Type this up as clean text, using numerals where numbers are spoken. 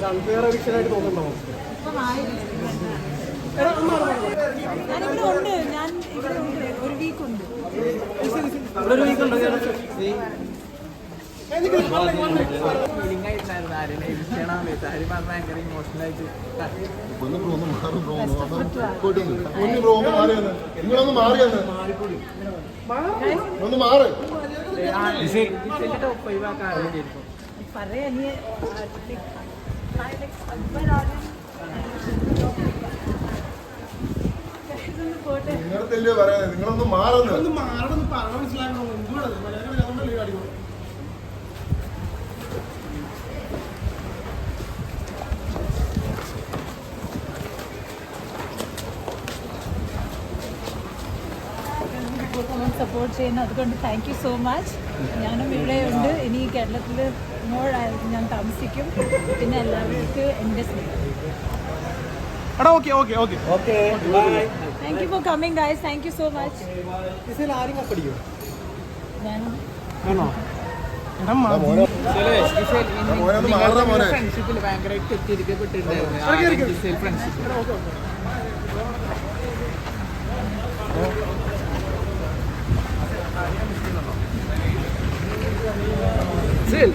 Unfair എവിക്ഷനായിട്ട് തോന്നുന്നുണ്ടോ? ഞാനിവിടെ ഉണ്ട്, ഞാൻ ഇവിടെ ഉണ്ട്, ഒരു വീക്ക് ഉണ്ട്. ഒരു വീക്ക് ഉണ്ടോ? നിങ്ങളൊന്ന് മാറിയെന്ന് ഒന്ന് മാറ് പറയാ നീ നിങ്ങളല്ലേ പറയാ നിങ്ങളൊന്ന് മാറുന്നു മാറണമെന്ന് പറഞ്ഞ മനസ്സിലാക്കണോ? എന്തുകൊണ്ടത് മലയാളം അടിക്കണം. സപ്പോർട്ട് ചെയ്യുന്നു, അതുകൊണ്ട് താങ്ക് യു സോ മച്ച്. ഞാനും ഇവിടെ ഉണ്ട്, ഇനി കേരളത്തിൽ ഞാൻ താമസിക്കും. പിന്നെ എല്ലാവർക്കും എൻ്റെ സ്നേഹം. Thank you for coming guys, thank you so much. ആരും കപ്പടിക്കോ? ഞാനും ഫ്രണ്ട്ഷിപ്പിൽ ഭയങ്കരമായിട്ട് തെറ്റിയിരിക്കപ്പെട്ടിട്ടുണ്ടായിരുന്നു. Friendship Say,